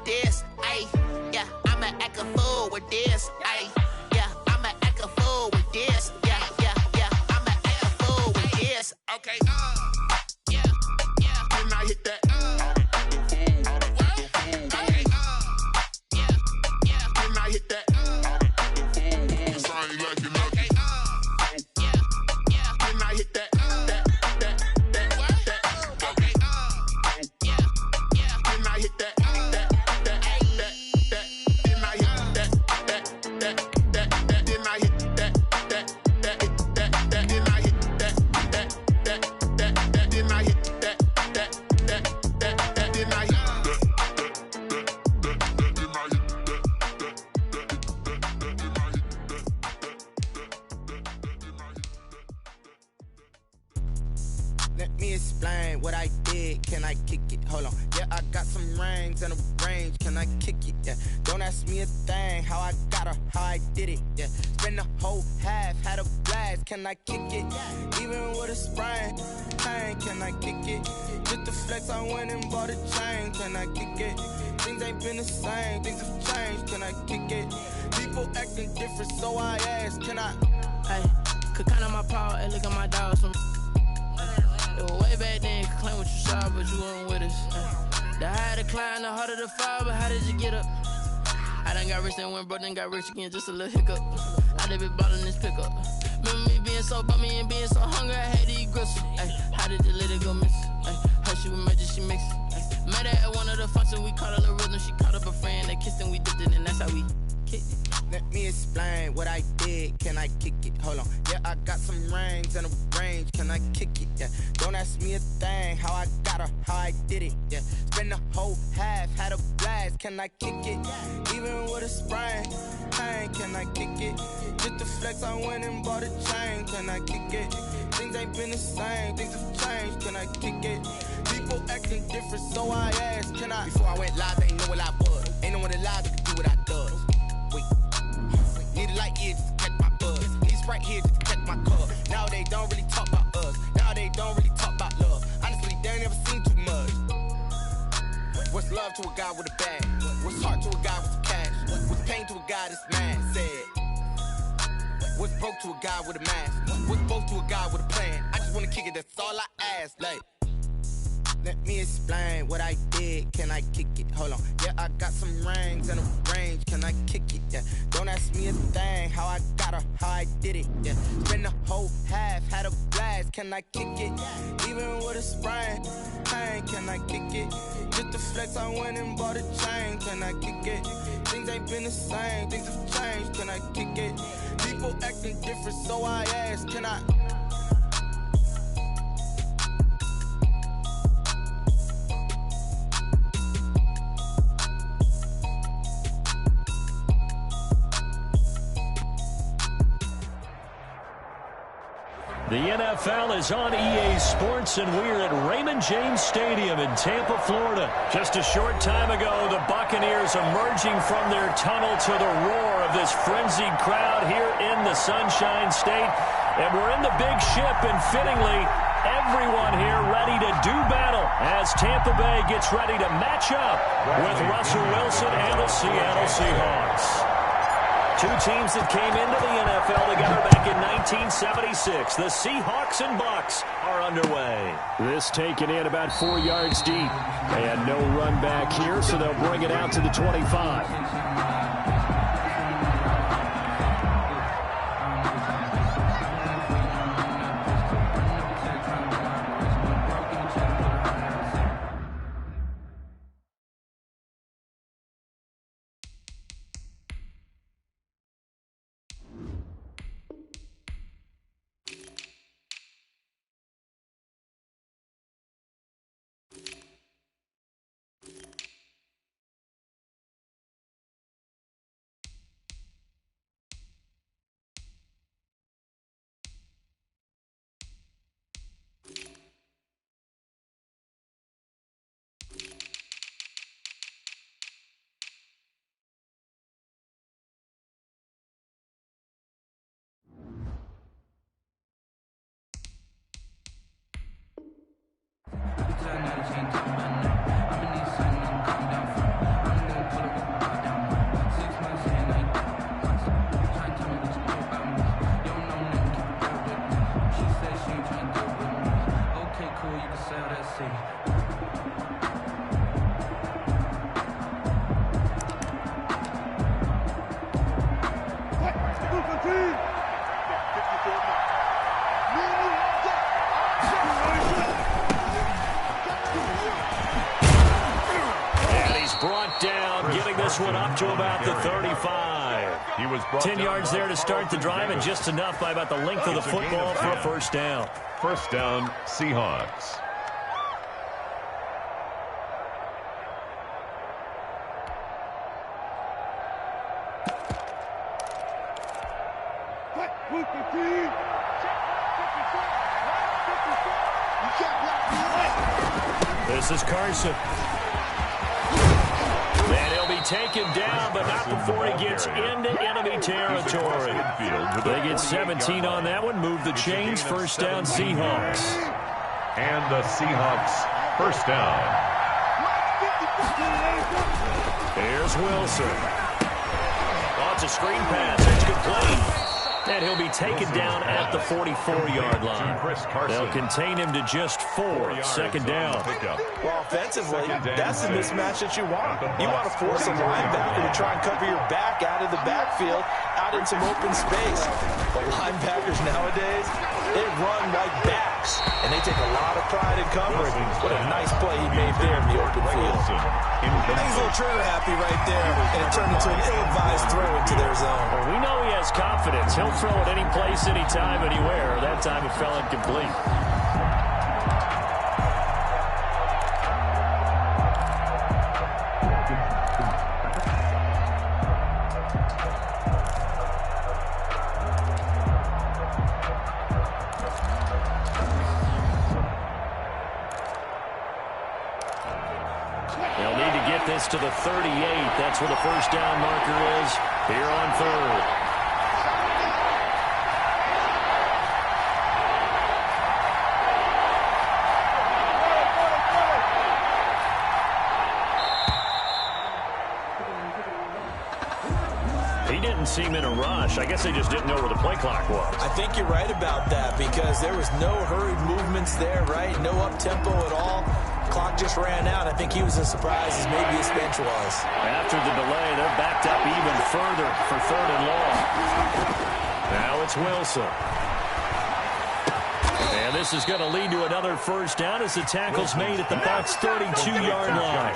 with this, ayy. Yeah, I'ma act a fool with this, ayy. Yeah, I'ma act a fool with this. Yeah, I'ma act a fool with this. Okay, yeah. Then I hit that. Okay, yeah. Then I hit that. Sound like you know. Okay, yeah. Then I hit that. Let me explain what I did. Can I kick it? Hold on. Yeah, I got some rings and a range. Can I kick it? Yeah. Don't ask me a thing. How I got her, how I did it. Yeah. Spend the whole half, had a blast. Can I kick it? Even with a sprain. Pain, can I kick it? Just the flex, I went and bought a chain. Can I kick it? Things ain't been the same. Things have changed. Can I kick it? People acting different, so I ask. Can I? Hey, could count on my power. Hey, look at my dogs from. It was way back then, could claim what you saw, but you weren't with us. The higher the climb, the harder the fall, but how did you get up? I done got rich and went broke, then got rich again, just a little hiccup. I done been ballin' this pickup. Remember me being so bummy and being so hungry, I had to eat gristle. Ay, how did you let it go miss? Ay, her she was magic, she mixed. Met her at one of the functions, we caught a little rhythm, she caught up a friend, they kissed and we dipped it, and that's how we kicked it. Let me explain what I did. Can I kick it? Hold on. Yeah, I got some rings and a range. Can I kick it? Yeah. Don't ask me a thing. How I got her, how I did it. Yeah. Spend the whole half, had a blast. Can I kick it? Even with a sprain. Pain, can I kick it? Just the flex, I went and bought a chain. Can I kick it? Things ain't been the same. Things have changed. Can I kick it? People acting different, so I asked. Can I? Before I went live, they ain't know what I was. Ain't no one alive that could do what I does. Wait. Need a light here just to catch my buzz. Need Sprite here just to catch my cup. Now they don't really talk about us. Now they don't really talk about love. Honestly, they ain't never seen too much. What's love to a guy with a bag? What's heart to a guy with some cash? What's pain to a guy that's mad? Said. What's broke to a guy with a mask? What's both to a guy with a plan? I just wanna kick it, that's all I ask. Like, let me explain what I did. Can I kick it? Hold on. Yeah, I got some rings and a range. Can I kick it? Yeah. Don't ask me a thing. How I got her, how I did it. Yeah. Spend the whole half, had a blast. Can I kick it? Even with a sprain. Pain, can I kick it? Just the flex, I went and bought a chain. Can I kick it? Things ain't been the same. Things have changed. Can I kick it? People acting different, so I ask. Can I? The NFL is on EA Sports, and we're at Raymond James Stadium in Tampa, Florida. Just a short time ago, the Buccaneers emerging from their tunnel to the roar of this frenzied crowd here in the Sunshine State. And we're in the big ship, and fittingly, everyone here ready to do battle as Tampa Bay gets ready to match up with Russell Wilson and the Seattle Seahawks. Two teams that came into the NFL together back in 1976. The Seahawks and Bucs are underway. This taken in about 4 yards deep. And no run back here, so they'll bring it out to the 25. cool, you can sell that city. And he's brought down, getting this one up to about the 35. He was 10 yards there to start the drive, and just enough by about the length of the football for a first down. First down, Seahawks. This is Carson. And he'll be taken down, but not before he gets into enemy territory. They get 17 on that one. Move the chains. First down, Seahawks. And the Seahawks first down. Here's Wilson. Oh, it's a screen pass. It's complete. And he'll be taken down at the 44-yard line. They'll contain him to just 4. Second down. Well, offensively, that's the mismatch that you want. You want to force a linebacker to try and cover your back out of the backfield, out in some open space. But linebackers nowadays, they run like backs, and they take a lot of pride in coverage. What a nice play he made there in the open field. I think he's a little trigger happy right there, and it turned into an ill-advised throw into their zone. Well, we know he has confidence. He'll throw it any place, anytime, anywhere. That time it fell incomplete. They'll need to get this to the 38. That's where the first down marker is here on third. He didn't seem in a rush. I guess they just didn't know where the play clock was. I think you're right about that because there was no hurried movements there, right? No up-tempo at all. Clock just ran out. I think he was as surprised as maybe his bench was. After the delay, they're backed up even further for third and long. Now it's Wilson. And this is going to lead to another first down as the tackle's made at the Bucs' 32-yard line.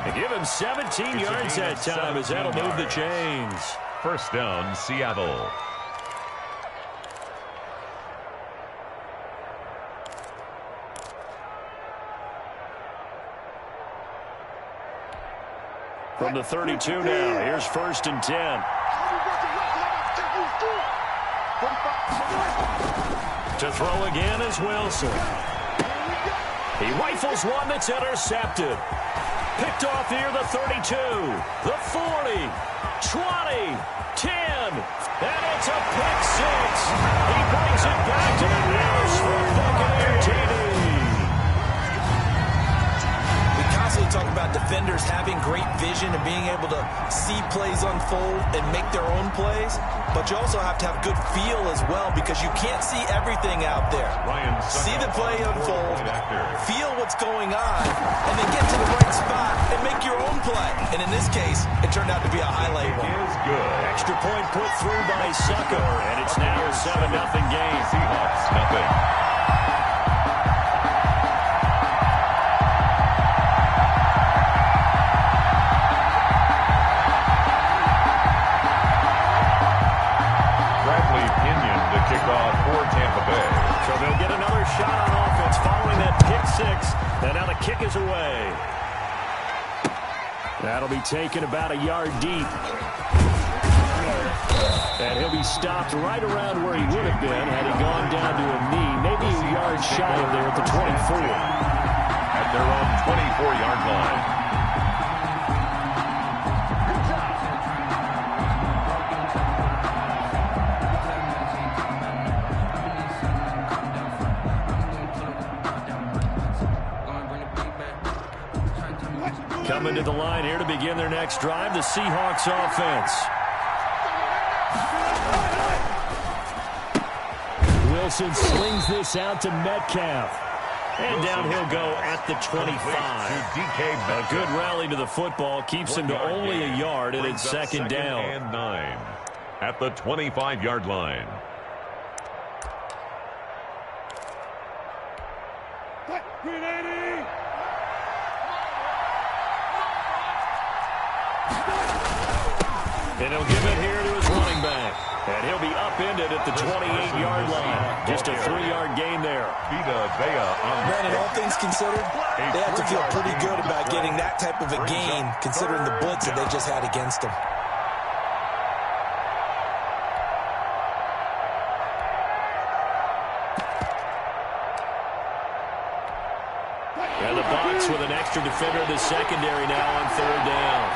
And give him 17 yards that time as that'll move the chains. First down, Seattle. From the 32 now, here's first and 10. To throw again is Wilson. He rifles one that's intercepted. Picked off here, the 32, the 40, 20, 10, and it's a pick six. He brings it back to the house for Buccaneer TD. We constantly talk about defenders having great vision and being able to see plays unfold and make their own plays, but you also have to have good feel as well because you can't see everything out there. See the play unfold, feel what's going on, and then get to the right spot and make your own play. And in this case, it turned out to be a highlight one. Extra point put through by Sucker, and it's now a 7-0 game. Seahawks, nothing. Kickoff for Tampa Bay. So they'll get another shot on offense following that pick six. And now the kick is away. That'll be taken about a yard deep. And he'll be stopped right around where he would have been had he gone down to a knee, maybe a yard shy of there at the 24. At their own 24-yard line. Coming to the line here to begin their next drive, the Seahawks offense. Wilson slings this out to Metcalf. And down he'll go at the 25. A good rally to the football keeps him to only a yard, and it's second down. And 9 at the 25-yard line. And he'll give it here to his running back. And he'll be upended at the 28-yard line. Just a 3-yard gain there. Brandon, all things considered, they have to feel pretty good about getting that type of a gain, considering the blitz that they just had against them. And the Bucs with an extra defender in the secondary now on third down.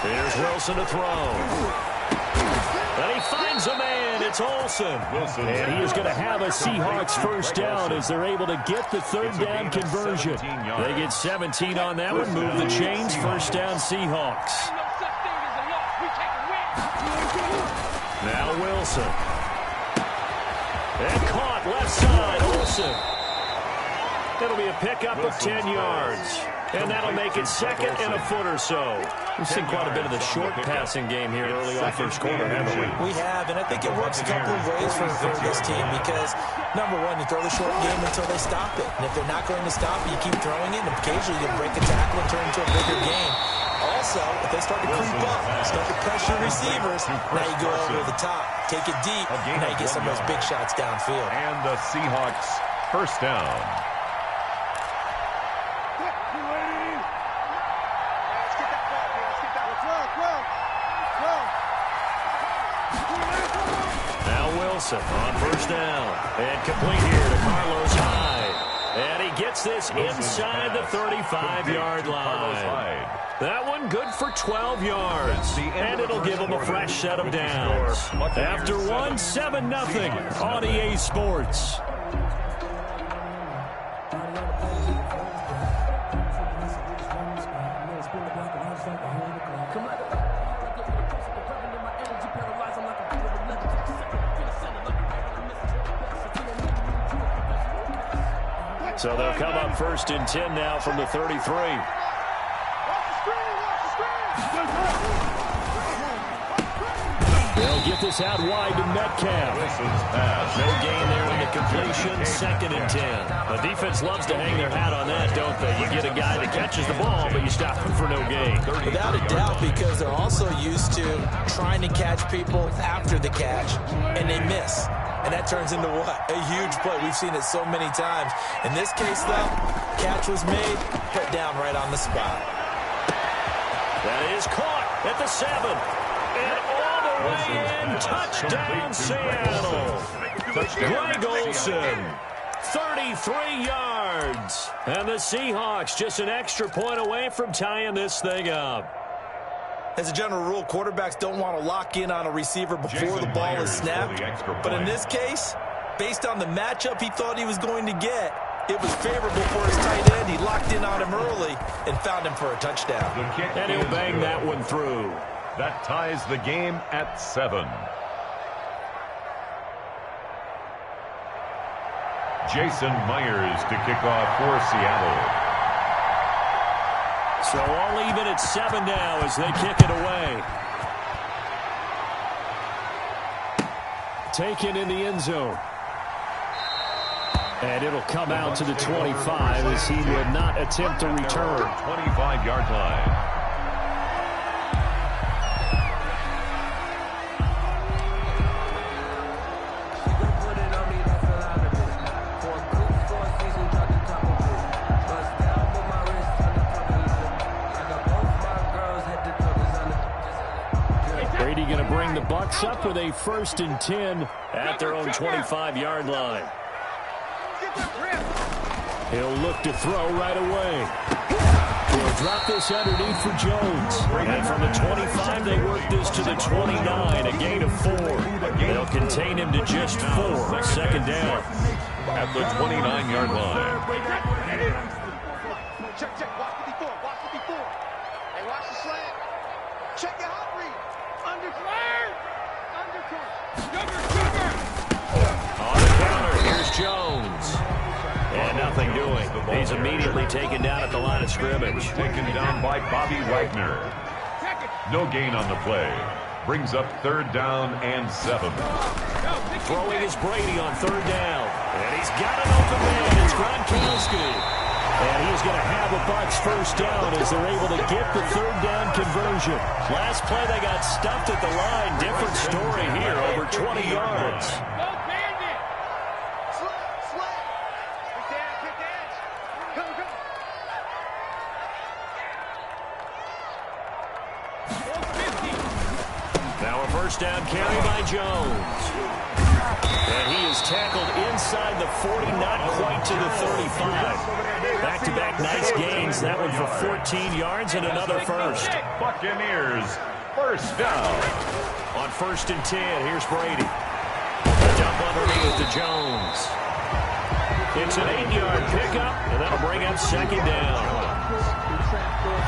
Here's Wilson to throw. And he finds a man. It's Olsen. And he is going to have a Seahawks first down as they're able to get the third down conversion. They get 17 on that one. Move the chains. First down Seahawks. Now Wilson. And caught left side. Olsen. It'll be a pickup of 10 yards. And that'll make it second and a foot or so. We've seen quite a bit of the short passing game here early on first quarter, haven't we? We have, and I think it works a couple of ways for this team because, number one, you throw the short game until they stop it. And if they're not going to stop it, you keep throwing it, and occasionally you break a tackle and turn it into a bigger game. Also, if they start to creep up, start to pressure receivers, now you go over the top, take it deep, and now you get some of those big shots downfield. And the Seahawks first down. Wilson on first down. And complete here to Carlos Hyde. And he gets this inside the 35-yard line. That one good for 12 yards. And it'll give him a fresh set of downs. After one, 7-0 on EA Sports. So they'll come up first and 10 now from the 33. They'll get this out wide to Metcalf. No gain there in the completion. Second and 10. The defense loves to hang their hat on that, don't they? You get a guy that catches the ball, but you stop him for no gain. Without a doubt, because they're also used to trying to catch people after the catch, and they miss. And that turns into what? A huge play. We've seen it so many times. In this case, though, catch was made, put down right on the spot. That is caught at the 7. And all the way in. Touchdown, Seattle. Greg Olsen, 33 yards. And the Seahawks just an extra point away from tying this thing up. As a general rule, quarterbacks don't want to lock in on a receiver before the ball is snapped. But in this case, based on the matchup he thought he was going to get, it was favorable for his tight end. He locked in on him early and found him for a touchdown. And he'll bang that one through. That ties the game at 7. Jason Myers to kick off for Seattle. So all even at 7 now as they kick it away. Taken in the end zone. And it'll come out to the 25 as he will not attempt to return. 25-yard line. Going to bring the Bucs up with a 1st and 10 at their own 25-yard line. He'll look to throw right away. He'll drop this underneath for Jones. And from the 25, they work this to the 29, a gain of 4. They'll contain him to just 4. Second down. At the 29-yard line. Check. Watch the before. Hey, watch the slant. Check your hot read. Undercut. On the counter, here's Jones. nothing doing. He's immediately taken down at the line of scrimmage. Taken down by Bobby Wagner. No gain on the play. Brings up 3rd down and 7. Throwing is Brady on 3rd down. And he's got an open man. It's Gronkowski. And he's going to have a Bucs 1st down as they're able to get the 3rd down conversion. Last play they got stuffed at the line. Different story here, over 20 yards. Now a 1st down carry by Jones. And he is tackled inside the 40, not quite to the 35. Back-to-back nice gains. That one for 14 yards and another first. Buccaneers, 1st down. On 1st and 10, here's Brady. The dump underneath to Jones. It's an 8-yard pickup, and that'll bring up 2nd down.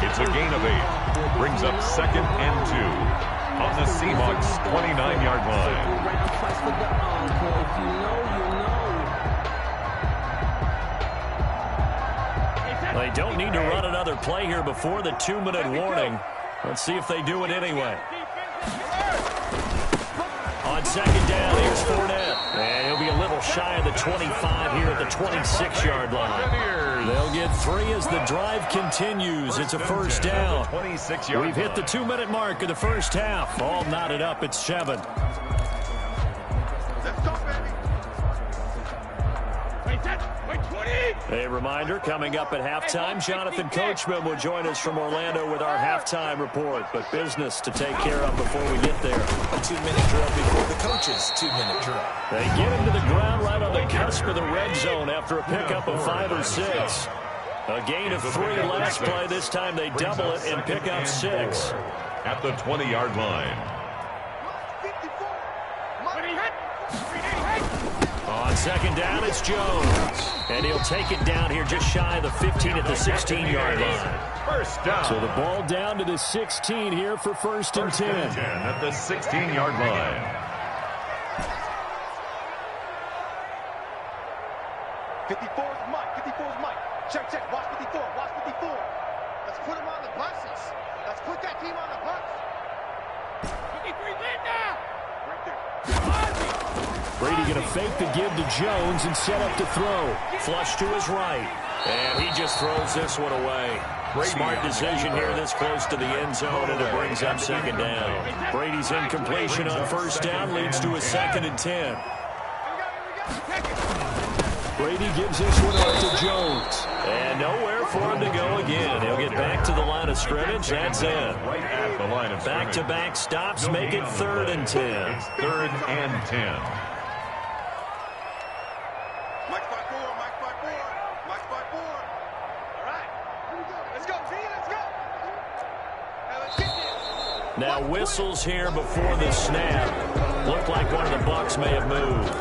It's a gain of 8. Brings up 2nd and 2. On the Seahawks 29-yard line. They don't need to run another play here before the 2-minute warning. Let's see if they do it anyway. On 2nd down, here's Fournette. And he'll be a little shy of the 25 here at the 26-yard line. They'll get 3 as the drive continues. It's a 1st down. We've hit the 2-minute mark of the 1st half. All knotted up at 7. A reminder, coming up at halftime, Jonathan Coachman will join us from Orlando with our halftime report. But business to take care of before we get there. A 2-minute drill before the coach's 2-minute drill. They get him to the ground right on the cusp of the red zone after a pickup of 5 or 6. A gain of 3 last play. This time they double it and pick up 6. At the 20-yard line. On 2nd down, it's Jones. And he'll take it down here just shy of the 15 at the 16-yard line. 1st down. So the ball down to the 16 here for 1st and 10. At the 16-yard line. Mike. Check. Watch 54. Let's put him on the buses. Let's put that team on the bus. 53 Linda! Right there. Brady going to fake the give to Jones and set up to throw. Flush to his right. And he just throws this one away. Smart decision here this close to the end zone, and it brings up 2nd down. Brady's incompletion on 1st down leads to a 2nd and 10. Brady gives this one off to Jones. And nowhere for him to go again. He'll get back to the line of scrimmage. That's it. Right at the line of scrimmage. Back-to-back stops make it 3rd and 10. It's 3rd and 10. Mike spot 4. All right. Let's go, T. Let's go. Now let's get this. Now whistles here before the snap. Looked like one of the Bucs may have moved.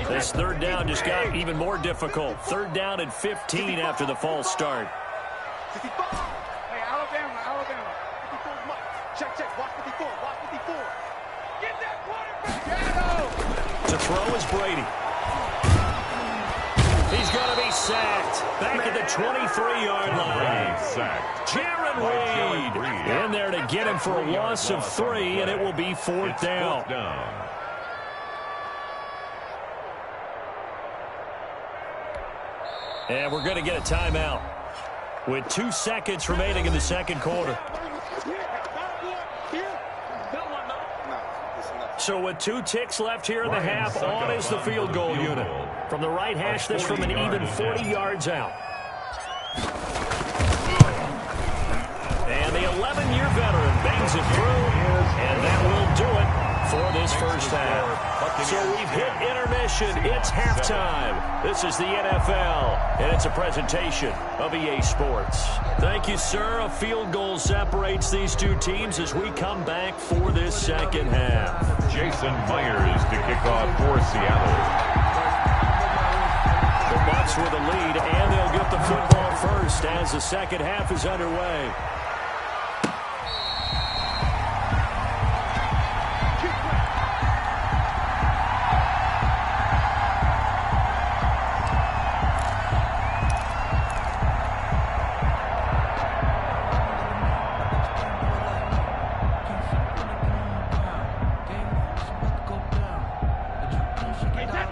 This 3rd down just got even more difficult. 3rd down and 15 after the false start. 54. Hey, Alabama. 54 is Mike. Check. Watch 54. Get that quarterback. To throw is Brady. He's going to be sacked. Back at the 23-yard line. Sacked. Jaron Reed in there to get him for a loss of 3, and it will be 4th down. And we're going to get a timeout with 2 seconds remaining in the 2nd quarter. So with 2 ticks left here in the half, on is the field goal unit. From the right hash, this from an even 40 yards out. And the 11-year veteran bangs it through, and that will do it for this 1st half. So we've hit intermission. It's halftime. This is the NFL, and it's a presentation of EA Sports. Thank you, sir. A field goal separates these 2 teams as we come back for this 2nd half. Jason Myers to kick off for Seattle. The Bucs with a lead, and they'll get the football first as the 2nd half is underway.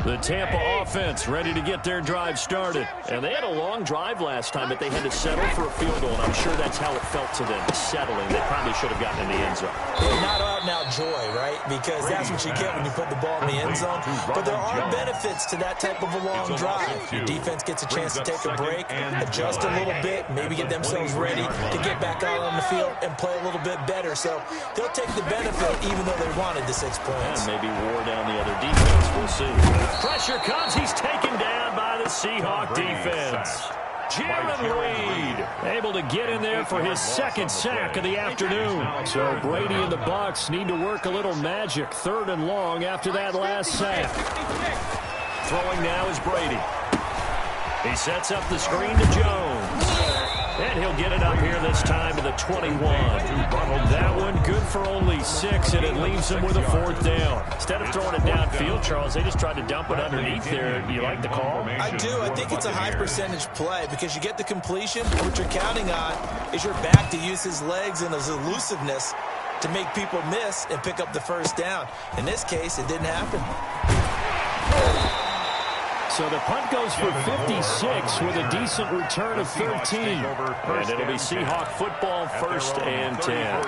The Tampa offense ready to get their drive started. And they had a long drive last time, but they had to settle for a field goal, and I'm sure that's how it felt to them, settling. They probably should have gotten in the end zone. Not out-and-out joy, right? Because that's what you get when you put the ball in the end zone. But there are benefits to that type of a long drive. Your defense gets a chance to take a break, adjust a little bit, maybe get themselves ready to get back out on the field and play a little bit better. So they'll take the benefit even though they wanted the 6 points. And maybe wore down the other defense. We'll see. Pressure comes. He's taken down by the Seahawk defense. Jaron Reed able to get in there for his second sack of the afternoon. So Brady and the Bucs need to work a little magic. 3rd and long after that last sack. Throwing now is Brady. He sets up the screen to Jones. And he'll get it up here this time to the 21. That one good for only 6, and it leaves him with a 4th down. Instead of throwing it downfield, Charles, they just tried to dump it underneath there. Do you like the call? I do. I think it's a high percentage play because you get the completion. What you're counting on is your back to use his legs and his elusiveness to make people miss and pick up the 1st down. In this case, it didn't happen. So the punt goes for 56 with a decent return of 13. And it'll be Seahawk football, 1st and 10.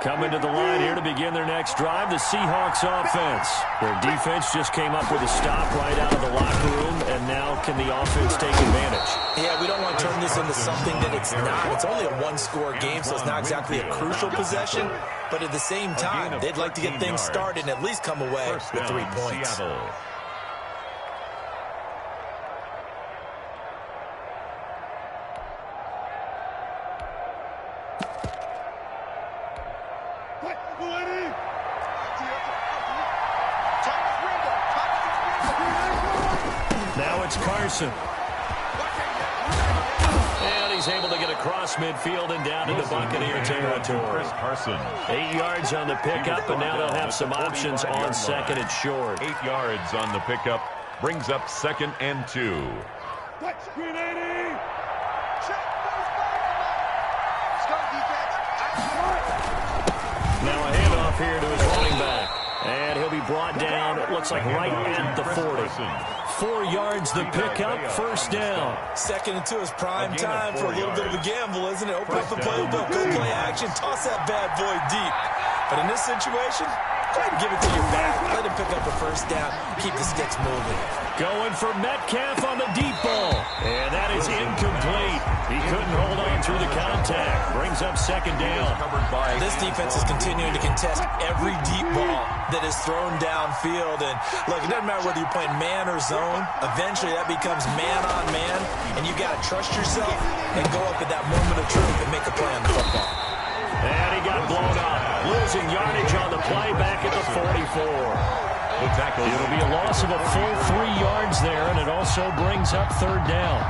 Coming to the line here to begin their next drive, the Seahawks offense. Their defense just came up with a stop right out of the locker room, and now can the offense take advantage? Yeah, we don't want to turn this into something that it's not. It's only a 1-score game, so it's not exactly a crucial possession. But at the same time, they'd like to get things started and at least come away with 3 points. Now it's Carson. And he's able to get across midfield and down into Buccaneer territory. 8 yards on the pickup, and now they'll have some options on 2nd and short. 8 yards on the pickup brings up 2nd and 2. Now a handoff here to his running back. And he'll be brought down, it looks like right at the 40. 4 yards the pickup, 1st down. 2nd and 2 is prime time for a little bit of a gamble, isn't it? Open up the playbook, go play action, toss that bad boy deep. But in this situation, go ahead and give it to your back. Let him pick up a 1st down, keep the sticks moving. Going for Metcalf on the deep ball. And that is incomplete. He couldn't hold on through the contact. Brings up 2nd down. This defense is continuing to contest every deep ball that is thrown downfield. And look, it doesn't matter whether you're playing man or zone. Eventually that becomes man on man. And you got to trust yourself and go up at that moment of truth and make a play on the football. And he got blown up. Losing yardage on the play back at the 44. It'll be a loss of a full 3 yards there, and it also brings up 3rd down.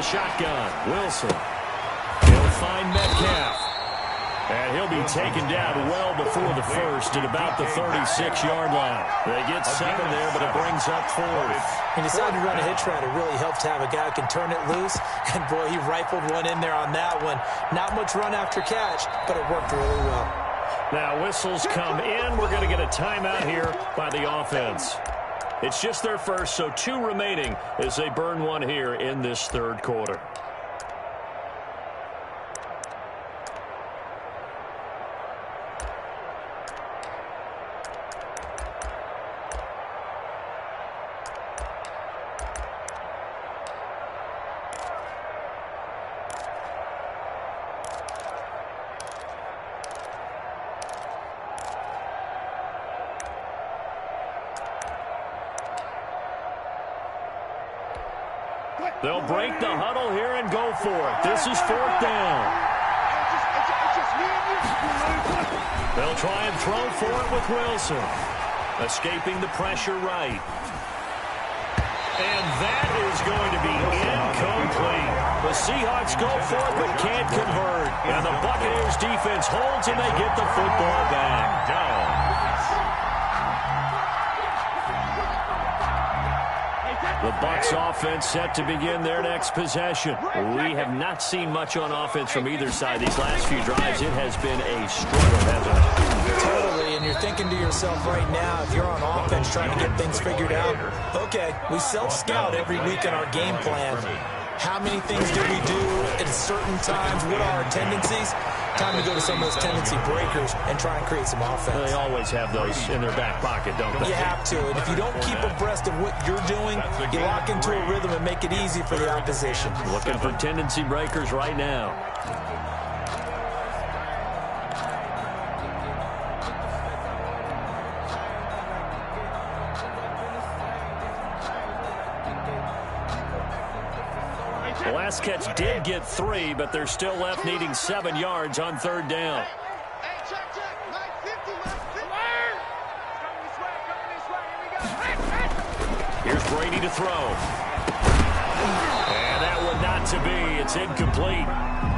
Shotgun, Wilson. He'll find Metcalf. And he'll be taken down well before the 1st at about the 36-yard line. They get 7 there, but it brings up 4th. When you decide to run a hitch route, it really helps to have a guy who can turn it loose. And, boy, he rifled one in there on that one. Not much run after catch, but it worked really well. Now whistles come in. We're going to get a timeout here by the offense. It's just their first, so 2 remaining as they burn one here in this 3rd quarter. They'll break the huddle here and go for it. This is 4th down. They'll try and throw for it with Wilson. Escaping the pressure right. And that is going to be incomplete. The Seahawks go for it but can't convert. And the Buccaneers defense holds and they get the football back. The Bucs offense set to begin their next possession. We have not seen much on offense from either side these last few drives. It has been a struggle, hasn't it? Totally, and you're thinking to yourself right now, if you're on offense trying to get things figured out, okay, we self-scout every week in our game plan. How many things do we do at certain times? What are our tendencies? Time to go to some of those tendency breakers and try and create some offense. They always have those in their back pocket, don't they? You have to, and if you don't keep abreast of what you're doing, you lock into a rhythm and make it easy for the opposition. Looking for tendency breakers right now. The last catch did get 3, but they're still left needing 7 yards on 3rd down. Here's Brady to throw. And that one not to be. It's incomplete.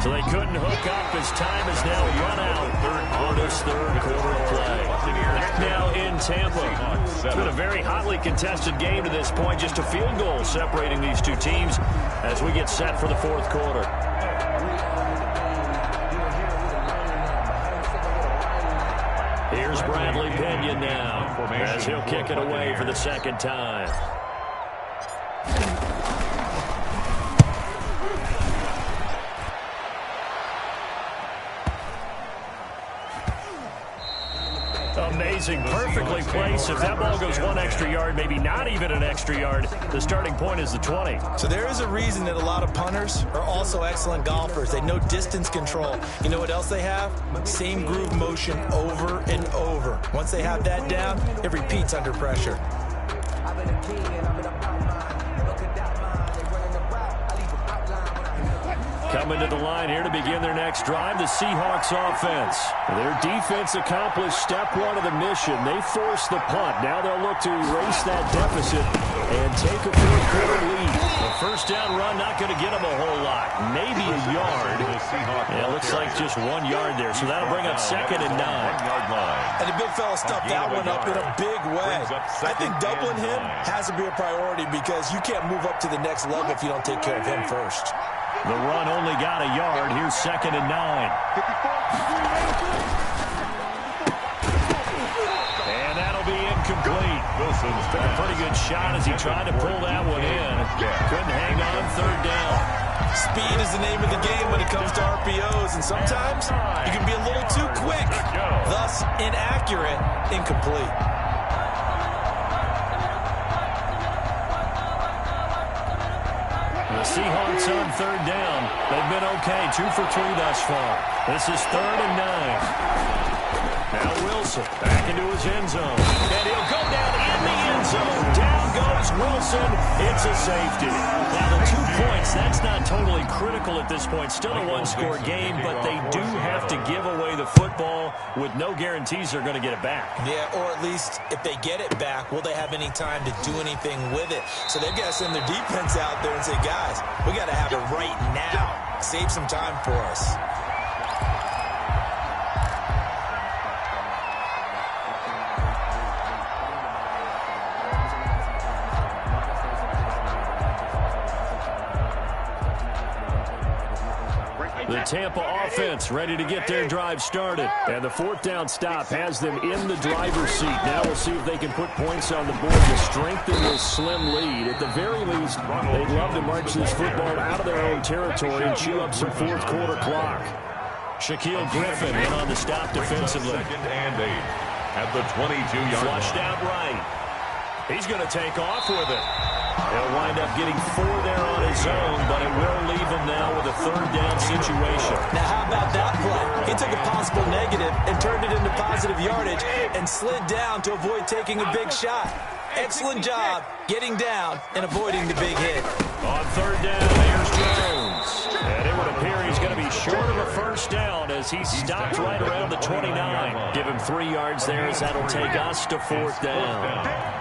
So they couldn't hook up as time is now run out on this 3rd quarter play. Back now in Tampa. It's been a very hotly contested game to this point. Just a field goal separating these two teams as we get set for the 4th quarter. Here's Bradley Pinion now as he'll kick it away for the 2nd time. Amazing, perfectly placed. If that ball goes 1 extra yard, maybe not even an extra yard, the starting point is the 20. So there is a reason that a lot of punters are also excellent golfers. They know distance control. You know what else they have? Same groove motion over and over. Once they have that down, it repeats under pressure. Coming to the line here to begin their next drive, the Seahawks offense. Their defense accomplished step 1 of the mission. They forced the punt. Now they'll look to erase that deficit and take a 4th quarter lead. The 1st down run not going to get them a whole lot. Maybe a yard. Yeah, it looks like just 1 yard there. So that'll bring up 2nd and 9. And the big fella stuffed that one up in a big way. I think doubling him has to be a priority because you can't move up to the next level if you don't take care of him first. The run only got a yard. Here's 2nd and 9. And that'll be incomplete. Wilson's took a pretty good shot as he tried to pull that one in. Couldn't hang on 3rd down. Speed is the name of the game when it comes to RPOs, and sometimes you can be a little too quick. Thus, inaccurate, incomplete. The Seahawks on 3rd down. They've been okay, 2 for 3 thus far. This is 3rd and 9. Now Wilson back into his end zone. And he'll go down in the end zone. Down goes Wilson. It's a safety. Now the 2 points, that's not totally critical at this point. Still a 1-score game, but they do have to give away the football with no guarantees they're going to get it back. Yeah, or at least if they get it back, will they have any time to do anything with it? So they've got to send their defense out there and say, guys, we got to have it right now. Save some time for us. The Tampa offense ready to get their drive started. And the 4th down stop has them in the driver's seat. Now we'll see if they can put points on the board to strengthen this slim lead. At the very least, they'd love to march this football out of their own territory and chew up some 4th quarter clock. Shaquille Griffin in on the stop defensively. 2nd and 8 at the 22-yard line. Flushed out right. He's going to take off with it. He'll wind up getting 4 there on his own, but it will leave him now with a 3rd down situation. Now, how about that play? He took a possible negative and turned it into positive yardage and slid down to avoid taking a big shot. Excellent job getting down and avoiding the big hit. On third down, here's Jones. And it would appear he's going to be short of a first down as he stopped right around the 29. Give him 3 yards there as that'll take us to fourth down.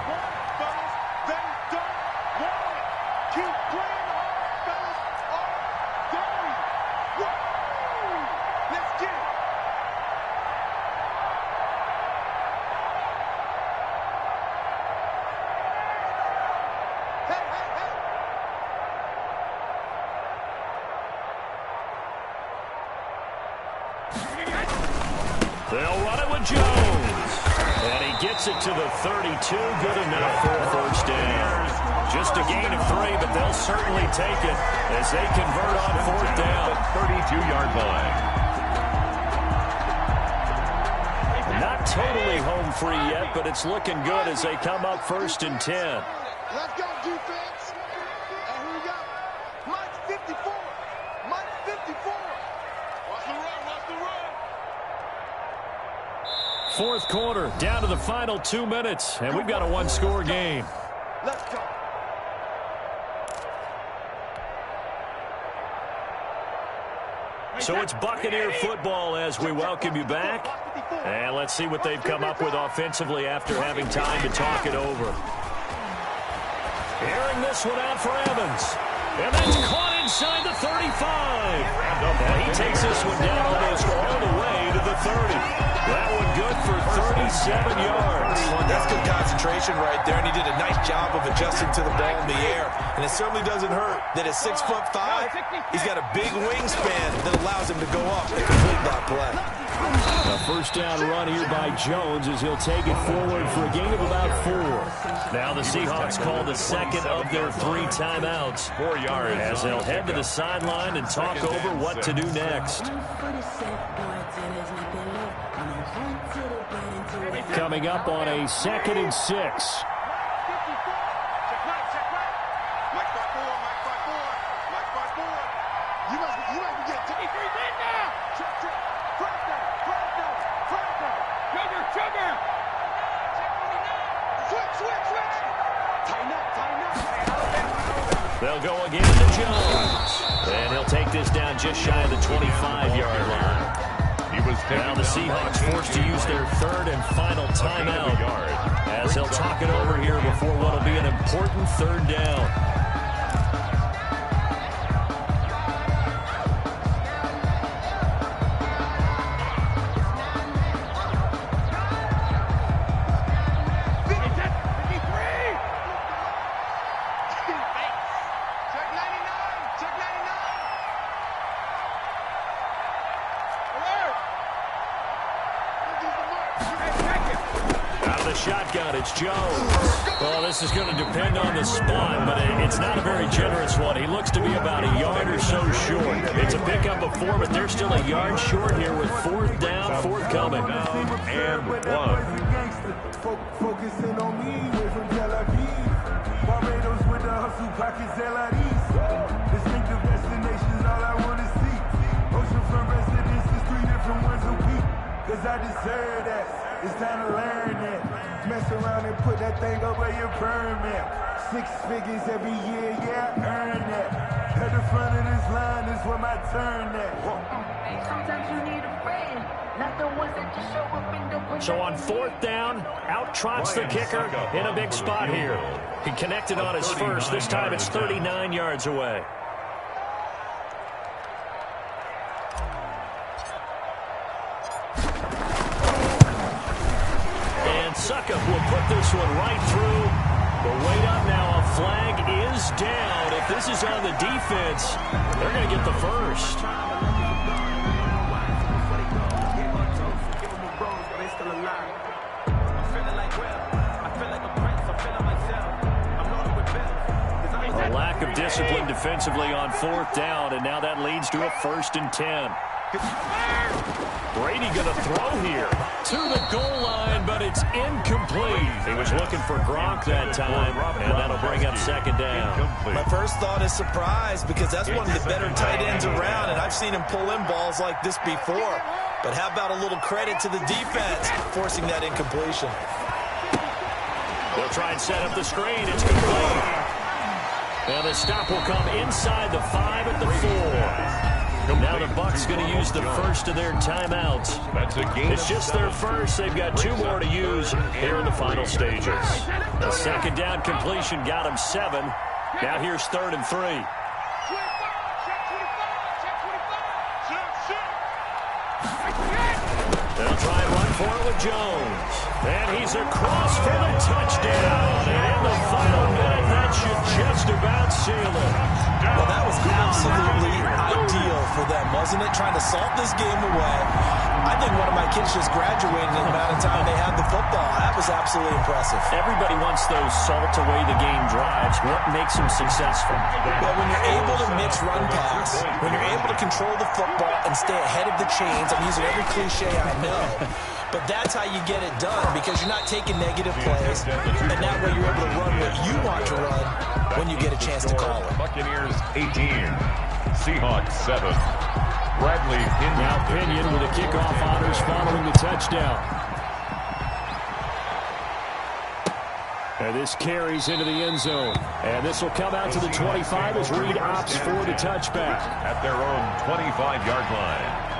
They'll run it with Jones. And he gets it to the 32. Good enough for a first down. Just a gain of 3, but they'll certainly take it as they convert on fourth down. 32-yard line. Not totally home free yet, but it's looking good as they come up first and 10. Let's go, defense. And here we go. Mike's 54. Mike's 54. Watch the run. Watch the run. Fourth quarter, down to the final 2 minutes, and we've got a one-score game. Let's go. So it's Buccaneer football as we welcome you back. And let's see what they've come up with offensively after having time to talk it over. Airing this one out for Evans. And that's caught inside the 35. And he takes this one down almost all the way to the 30. That one good for 37 yards. That's good concentration right there, and he did a nice job of adjusting to the ball in the air. And it certainly doesn't hurt that at 6'5", he's got a big wingspan that allows him to go up and complete that play. A first down run here by Jones as he'll take it forward for a gain of about 4. Now the Seahawks call the second of their 3 timeouts. 4 yards. As they'll head to the sideline and talk over what to do next. Coming up on a 2nd and 6. Check by 4. You must be getting 23 men now. Check. Front down. Sugar. Switch. Tighten up. They'll go again to Jones. And he'll take this down just shy of the 25-yard line. Now the Seahawks forced to use their 3rd and final timeout as they'll talk it over here before what will be an important 3rd down. Shotgun, it's Jones. Well, this is going to depend on the spot, but it's not a very generous one. He looks to be about a yard or so short. It's a pickup of 4, but they're still a yard short here with 4th down, forthcoming. And 1. Focusing on me, way from Tel Aviv. Barbados with the hustle pockets, LIDs. Distinctive destinations, all I want to see. Oceanfront residences, 3 different ones a week. Cause I deserve that. It's time to learn that. Mess around and put that thing up where your permit. 6 figures every year, yeah, I earn that. At the front of this line is where my turn at. Sometimes you need a friend, not the ones that just show up in the window. So on 4th down, out trots the kicker in a big spot here. He connected on his first. This time it's 39 yards away. Suckup will put this one right through. But wait up now, a flag is down. If this is on the defense, they're going to get the first. A lack of discipline defensively on 4th down, and now that leads to a 1st and 10. Brady going to throw here to the goal line, but it's incomplete. He was looking for Gronk that time, and that'll bring up 2nd down. My first thought is surprise because that's one of the better tight ends around, and I've seen him pull in balls like this before. But how about a little credit to the defense forcing that incompletion? They'll try and set up the screen. It's complete. And the stop will come inside the 5 at the 4. Now the Bucs going to use the first of their timeouts. It's just their first. They've got 2 more to use here in the final stages. The second down completion got him 7. Now here's 3rd and 3. They'll try and run for it with Jones. And he's across for the touchdown. And in the final minute, that should just about seal it. Well, that was absolutely ideal for them, wasn't it? Trying to salt this game away. I think one of my kids just graduated in the amount of time they had the football. That was absolutely impressive. Everybody wants those salt-away-the-game drives. What makes them successful? Well, when you're able to mix run-pass, when you're able to control the football and stay ahead of the chains, I'm using every cliche I know, but that's how you get it done because you're not taking negative plays, and that way you're able to run what you want to run when you get a chance to call it. Buccaneers 18, Seahawks 7. Bradley Pinion. Now Pinion with a kickoff honors following the touchdown. And this carries into the end zone. And this will come out to the 25 as Reed opts for the touchback. At their own 25-yard line.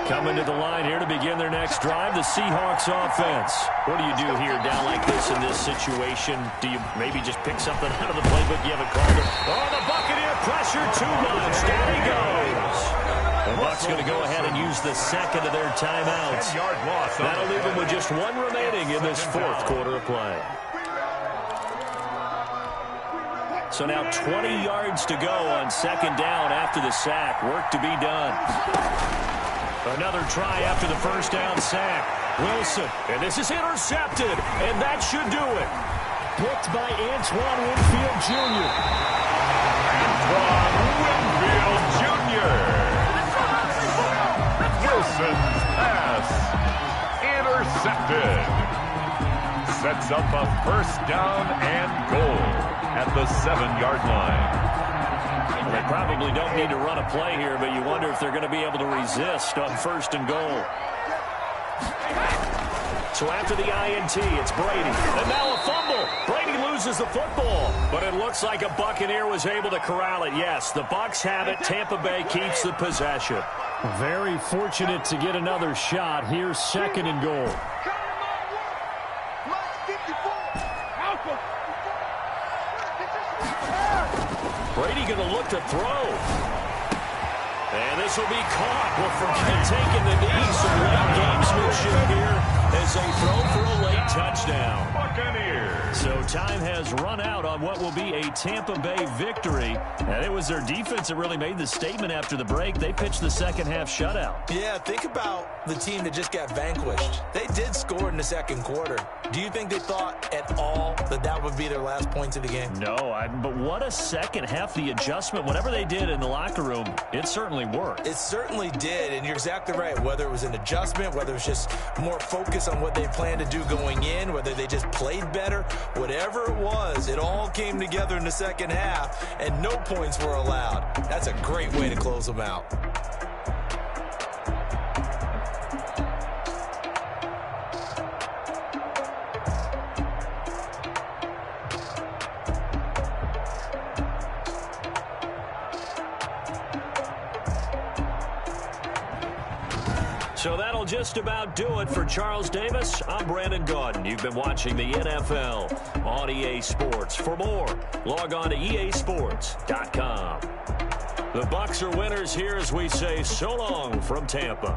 Coming to the line here to begin their next drive, the Seahawks offense. What do you do here down like this in this situation? Do you maybe just pick something out of the playbook you haven't called it? Oh, the Buccaneer pressure too much. Down he goes. The Bucs going to go ahead and use the second of their timeouts. That'll leave them with just 1 remaining in this 4th quarter of play. So now 20 yards to go on 2nd down after the sack. Work to be done. Another try after the first down sack. Wilson, and this is intercepted, and that should do it. Picked by Antoine Winfield Jr. Antoine Winfield Jr. Wilson's pass intercepted. Sets up a first down and goal at the 7-yard line. They probably don't need to run a play here, but you wonder if they're going to be able to resist on 1st and goal. So after the INT, it's Brady. And now a fumble. Brady loses the football. But it looks like a Buccaneer was able to corral it. Yes, the Bucs have it. Tampa Bay keeps the possession. Very fortunate to get another shot. Here's 2nd and goal. Brady going to look to throw. And this will be caught. Well, forget taking the knee. Some late gamesmanship here as they throw for a late touchdown. Buccaneers. So time has run out on what will be a Tampa Bay victory. And it was their defense that really made the statement after the break. They pitched the second-half shutout. Yeah, think about the team that just got vanquished. They did score in the 2nd quarter. Do you think they thought at all that that would be their last points of the game? No, but what a second half. The adjustment, whatever they did in the locker room, it certainly worked. It certainly did, and you're exactly right. Whether it was an adjustment, whether it was just more focus on what they planned to do going in, whether they just played better, whatever it was, it all came together in the 2nd half, and no points were allowed. That's a great way to close them out. So that'll just about do it for Charles Davis. I'm Brandon Gaudin. You've been watching the NFL on EA Sports. For more, log on to easports.com. The Bucs are winners here as we say so long from Tampa.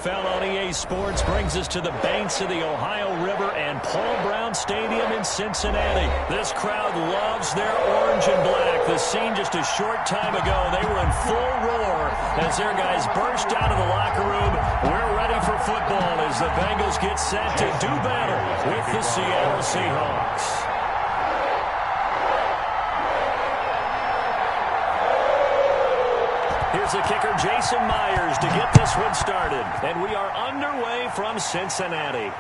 NFL on EA Sports brings us to the banks of the Ohio River and Paul Brown Stadium in Cincinnati. This crowd loves their orange and black. The scene just a short time ago, they were in full roar as their guys burst out of the locker room. We're ready for football as the Bengals get set to do battle with the Seattle Seahawks. Here's the kicker, Jason Myers, to get this one started. And we are underway from Cincinnati.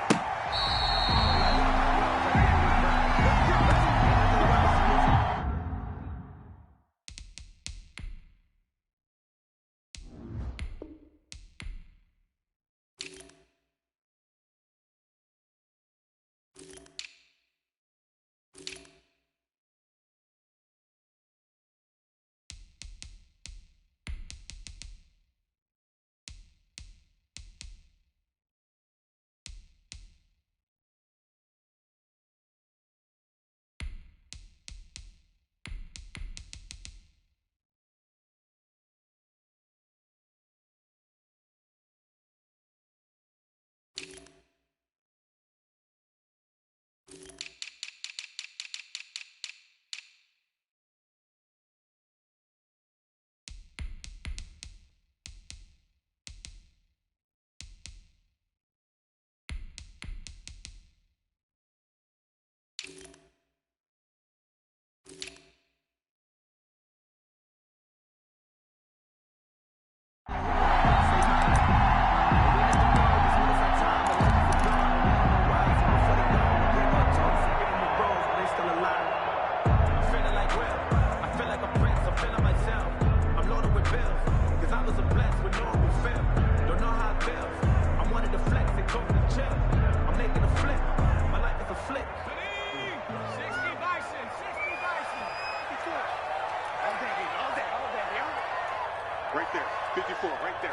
Right there, 54, right there,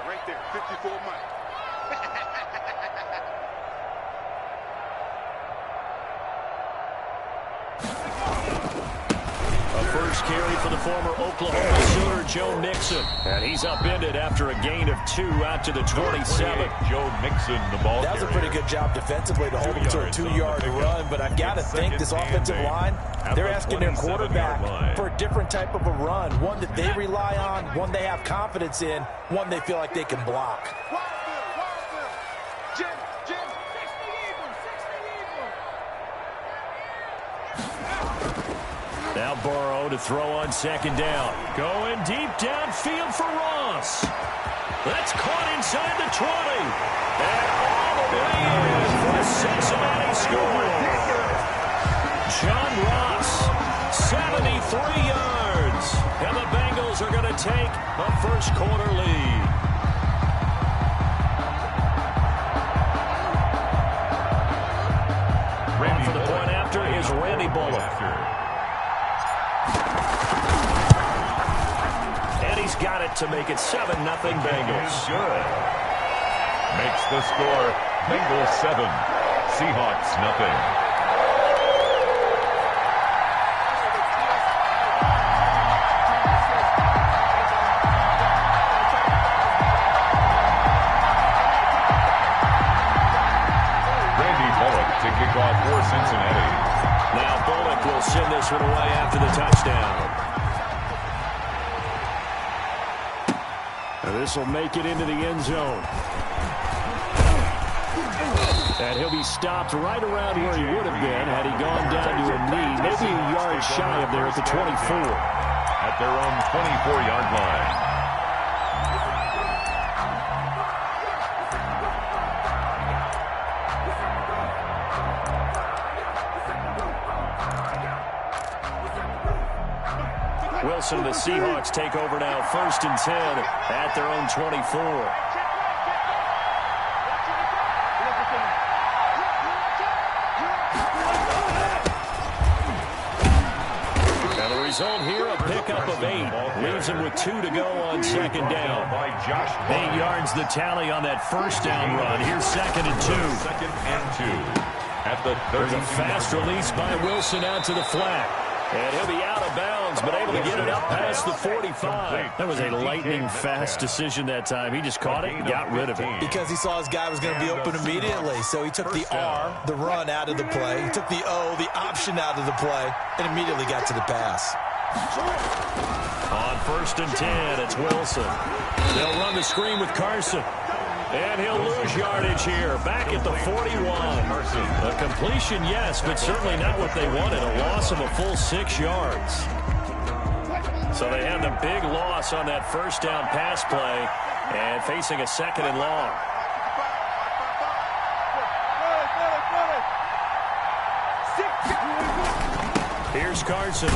54 Mike. A first carry for the former Oklahoma Sooner, Joe Mixon. And he's upended after a gain of 2 out to the 27. Joe Mixon, the ball That was a pretty good job defensively to hold him to a 2-yard run, but I've got to think this offensive line, they're asking their quarterback for a different type of a run, one that they rely on, one they have confidence in, one they feel like they can block. Now Burrow to throw on second down. Going deep downfield for Ross. That's caught inside the 20. And all the way in for a Cincinnati score. John Ross, 73 yards. And the Bengals are going to take a first quarter lead. On for the point after is Randy Bullock. Got it to make it 7-0 Bengals. Good. Makes the score Bengals 7, Seahawks 0. Randy Bullock to kick off for Cincinnati. Now Bullock will send this one away after the touchdown. This will make it into the end zone. And he'll be stopped right around where he would have been had he gone down to a knee, maybe a yard shy of there at the 24. At their own 24-yard line. Wilson, the Seahawks take over now, 1st and 10 at their own 24. And the result here, a pickup of 8. Leaves him with 2 to go on second down. 8 yards the tally on that first down run. Here's 2nd and 2. 2nd and 2 at the 30. There's a fast release by Wilson out to the flat. And he'll be out of bounds, but able to get it up past the 45. That was a lightning-fast decision that time. He just caught it and got rid of it. Because he saw his guy was going to be open immediately. So he took the R, the run, out of the play. He took the O, the option, out of the play, and immediately got to the pass. On 1st and 10, it's Wilson. They'll run the screen with Carson. And he'll lose yardage here, back at the 41. A completion, yes, but certainly not what they wanted. A loss of a full 6 yards. So they had the big loss on that first down pass play and facing a 2nd and long. Here's Carson.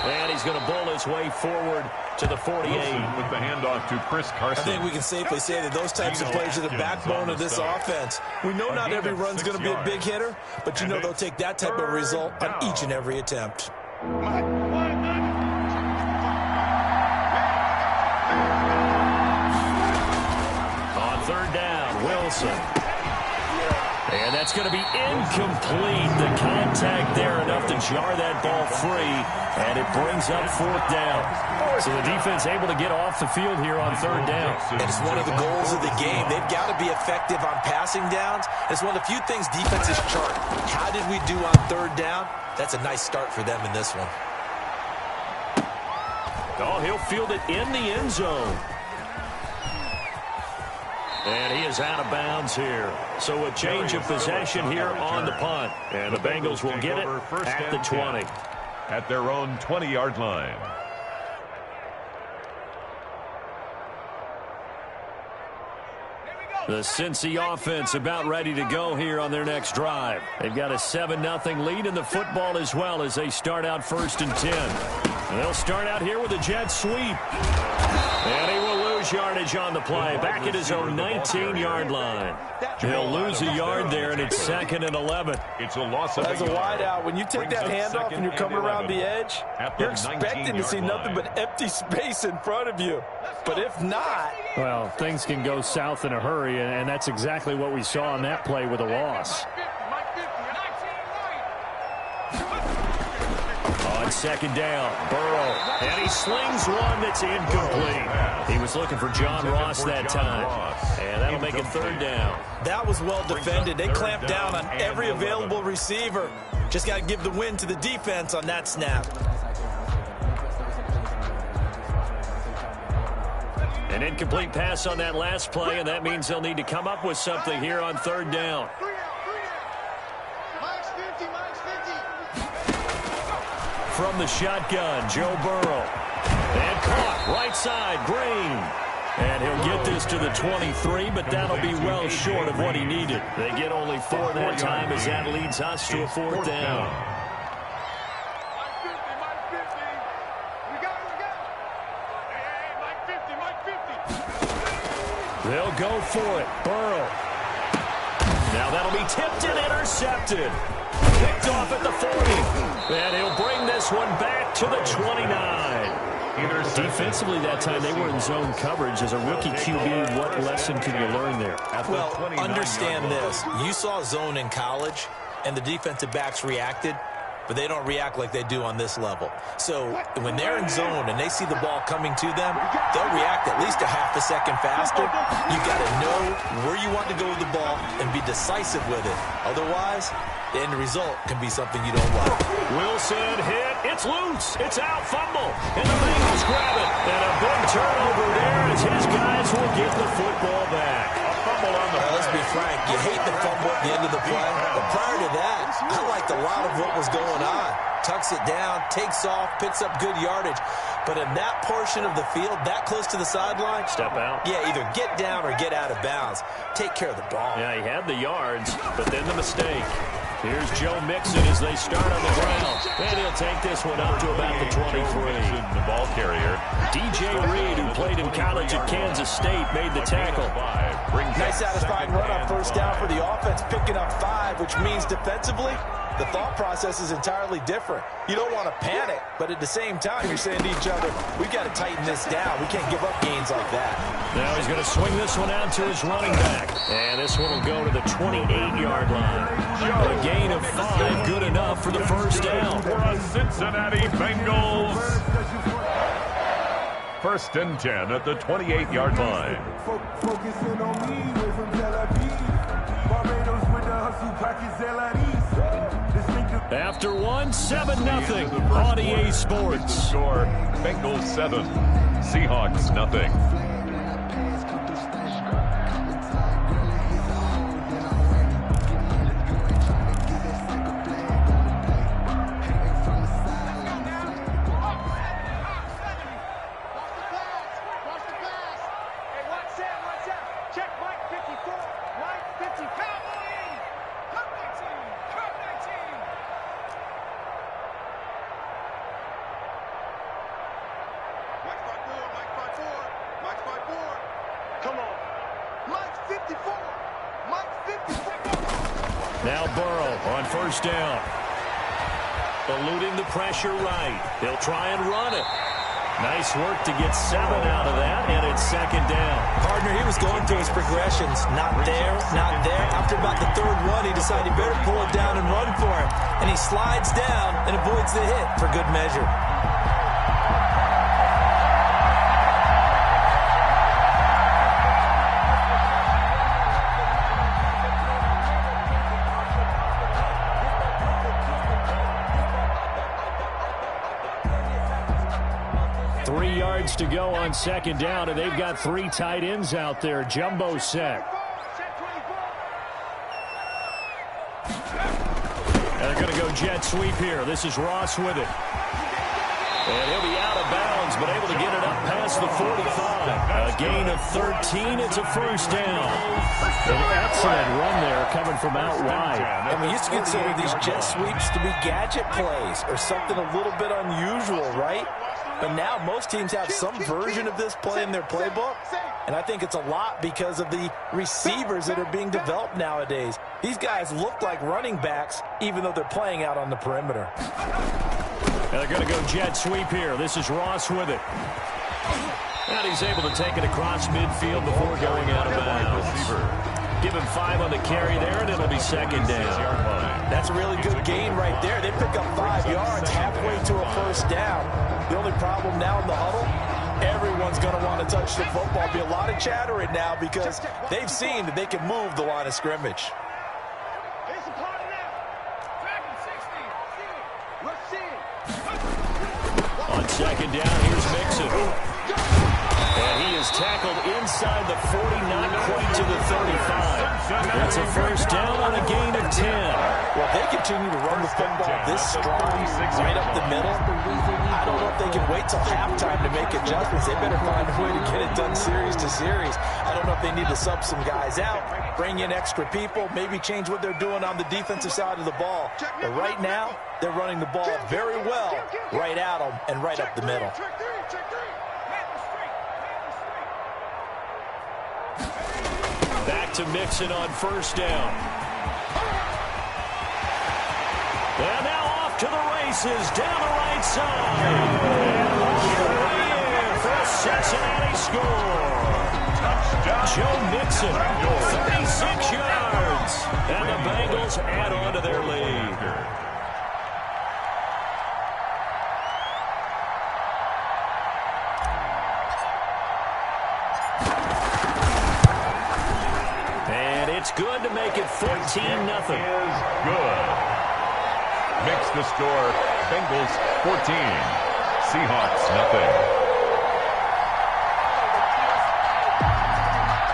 And he's going to bowl his way forward to the 48. With the handoff to Chris Carson. I think we can safely say that those types of plays are the backbone of this offense. We know not every run's going to be a big hitter, but you know they'll take that type of result on each and every attempt. On 3rd down, Wilson. And that's going to be incomplete. The contact there enough to jar that ball free, and it brings up 4th down. So the defense able to get off the field here on 3rd down. And it's one of the goals of the game. They've got to be effective on passing downs. It's one of the few things defenses chart. How did we do on 3rd down? That's a nice start for them in this one. Oh, he'll field it in the end zone. And he is out of bounds here. So a change of possession here on the punt. And the Bengals will get it at the 20. At their own 20-yard line. The Cincy offense about ready to go here on their next drive. They've got a 7-0 lead in the football as well as they start out 1st and 10. And they'll start out here with a jet sweep. And he will lose yardage on the play, back at his own 19-yard line. He'll lose a yard there, and it's 2nd and 11. It's a loss of As a wideout, when you take that handoff and you're coming around the edge, you're expecting to see nothing but empty space in front of you. But if not... Well, things can go south in a hurry, and that's exactly what we saw on that play with a loss. On 2nd down, Burrow, and he slings one that's incomplete. He was looking for John Ross that time, and that'll make it 3rd down. That was well defended. They clamped down on every available receiver. Just got to give the win to the defense on that snap. An incomplete pass on that last play, and that means they'll need to come up with something here on 3rd down. From the shotgun, Joe Burrow. And caught right side, Green. And he'll get this to the 23, but that'll be well short of what he needed. They get only 4 that time as that leads us to a 4th down. They'll go for it. Burrow. Now that'll be tipped and intercepted. Picked off at the 40. And he'll bring this one back to the 29. Defensively that time, they were in zone coverage. As a rookie QB, what lesson can you learn there? Well, understand this. You saw zone in college, and the defensive backs reacted, but they don't react like they do on this level. So when they're in zone and they see the ball coming to them, they'll react at least a half a second faster. You got to know where you want to go with the ball and be decisive with it. Otherwise, the end result can be something you don't like. Wilson hit. It's loose. It's out. Fumble. And the Bengals grab it. And a big turnover there as his guys will get the football back. A fumble on the play. Let's be frank. You hate the fumble at the end of the play. But prior to that, I liked a lot of what was going on. Tucks it down, takes off, picks up good yardage. But in that portion of the field, that close to the sideline, step out. Yeah, either get down or get out of bounds. Take care of the ball. Yeah, he had the yards, but then the mistake. Here's Joe Mixon as they start on the ground. And he'll take this one up to about the 23. The ball carrier. DJ Reed, who played in college at Kansas State, made the tackle. Nice satisfying run on 1st down for the offense, picking up 5, which means defensively, the thought process is entirely different. You don't want to panic, but at the same time, you're saying to each other, we've got to tighten this down. We can't give up gains like that. Now he's going to swing this one out to his running back. And this one will go to the 28-yard line. A gain of 5, good enough for the 1st down. Cincinnati Bengals. 1st and 10 at the 28-yard line. Focusing on me, way from Tel Aviv. Barbados with the hustle, pockets After 7-0 on EA Sports. Score, Bengals 7, Seahawks nothing. Now Burrow on 1st down. Eluding the pressure right. They'll try and run it. Nice work to get 7 out of that, and it's 2nd down. Partner, he was going through his progressions. Not there, not there. After about the 3rd one, he decided he better pull it down and run for it. And he slides down and avoids the hit for good measure. To go on 2nd down, and they've got 3 tight ends out there. Jumbo set. And they're going to go jet sweep here. This is Ross with it. And he'll be out of bounds, but able to get it up past the 45. A gain of 13. It's a 1st down. An excellent run there coming from out wide. And we used to consider these jet sweeps to be gadget plays or something a little bit unusual, right? But now most teams have some version of this play in their playbook. And I think it's a lot because of the receivers that are being developed nowadays. These guys look like running backs even though they're playing out on the perimeter. And they're going to go jet sweep here. This is Ross with it. And he's able to take it across midfield before going out of bounds. Give him 5 on the carry there, and it'll be 2nd down. That's a really good gain right there. They pick up 5 yards halfway to a 1st down. The only problem now in the huddle, everyone's going to want to touch the football. Be a lot of chatter right now because they've seen that they can move the line of scrimmage. On 2nd down, here's Mixon. And he is tackled inside the 40, not quite to the 35. That's a 1st down on a gain of 10. Well, they continue to run the football this strong, right up the middle. I don't know if they can wait till halftime to make adjustments. They better find a way to get it done series to series. I don't know if they need to sub some guys out, bring in extra people, maybe change what they're doing on the defensive side of the ball. But right now, they're running the ball very well right at them and right up the middle. Back to Mixon on 1st down. And now off to the races down the right side. And all the way in for a Cincinnati score. Touchdown. Joe Mixon, 36 yards. And the Bengals add on to their lead. It's good to make it 14-0. Is good. Makes the score Bengals 14, Seahawks nothing.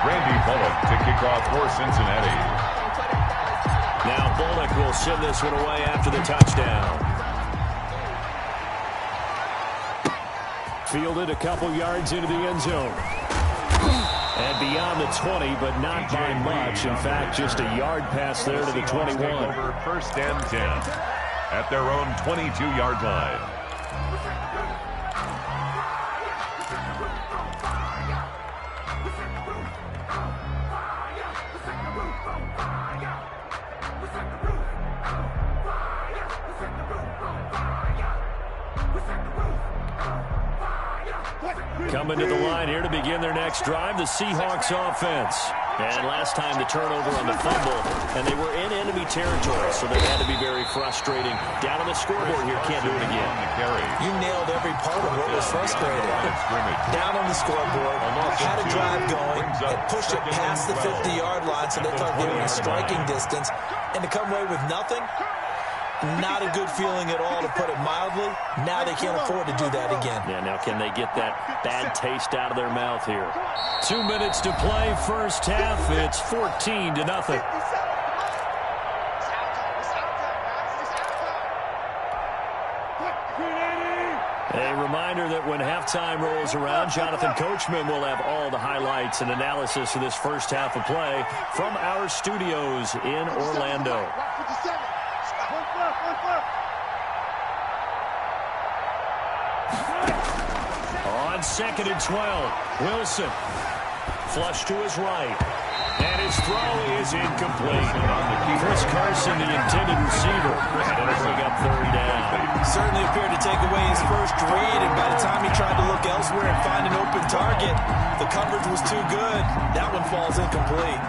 Randy Bullock to kick off for Cincinnati. Now Bullock will send this one away after the touchdown. Fielded a couple yards into the end zone. And beyond the 20, but not by much. In fact, just a yard pass there to the 21. Over 1st and 10 at their own 22-yard line. Coming to the line here to begin their next drive, the Seahawks offense. And last time the turnover on the fumble, and they were in enemy territory, so that had to be very frustrating. Down on the scoreboard here, can't do it again. You nailed every part of what was frustrating. Down on the scoreboard, had a drive going, and pushed it past the 50-yard line, so they thought they were in striking distance, and to come away with nothing, not a good feeling at all, to put it mildly. Now they can't afford to do that again. Yeah, now can they get that bad taste out of their mouth here? 2 minutes to play, first half. It's 14-0. A reminder that when halftime rolls around, Jonathan Coachman will have all the highlights and analysis of this first half of play from our studios in Orlando. On 2nd and 12, Wilson. Flush to his right. And his throw is incomplete. Chris Carson, the intended receiver, going to bring up third down. Certainly appeared to take away his first read, and by the time he tried to look elsewhere and find an open target, the coverage was too good. That one falls incomplete.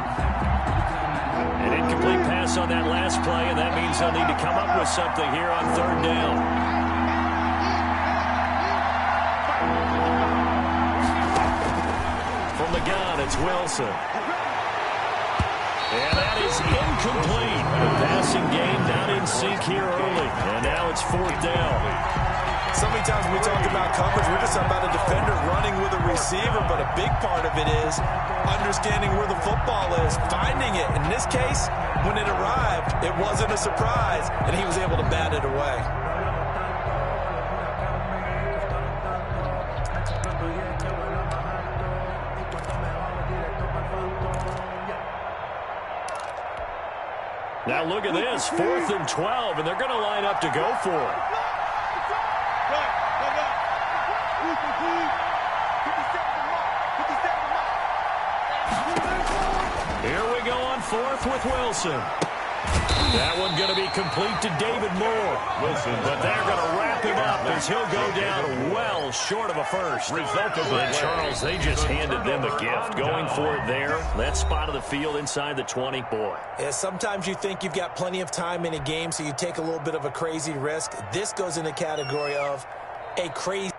An incomplete pass on that last play, and that means they'll need to come up with something here on third down. From the gun, it's Wilson. And that is incomplete. The passing game not in sync here early. And now it's fourth down. So many times when we talk about coverage, we're just talking about a defender running with a receiver, but a big part of it is understanding where the football is, finding it. In this case, when it arrived, it wasn't a surprise, and he was able to bat it away. Now look at this, 4th and 12, and they're going to line up to go for it. Here we go on 4th with Wilson. That one going to be complete to David Moore. But they're going to wrap him up as he'll go down well short of a first. And Charles, they just handed them the gift. Going for it there. That spot of the field inside the 20. Boy. Yeah, sometimes you think you've got plenty of time in a game, so you take a little bit of a crazy risk. This goes in the category of a crazy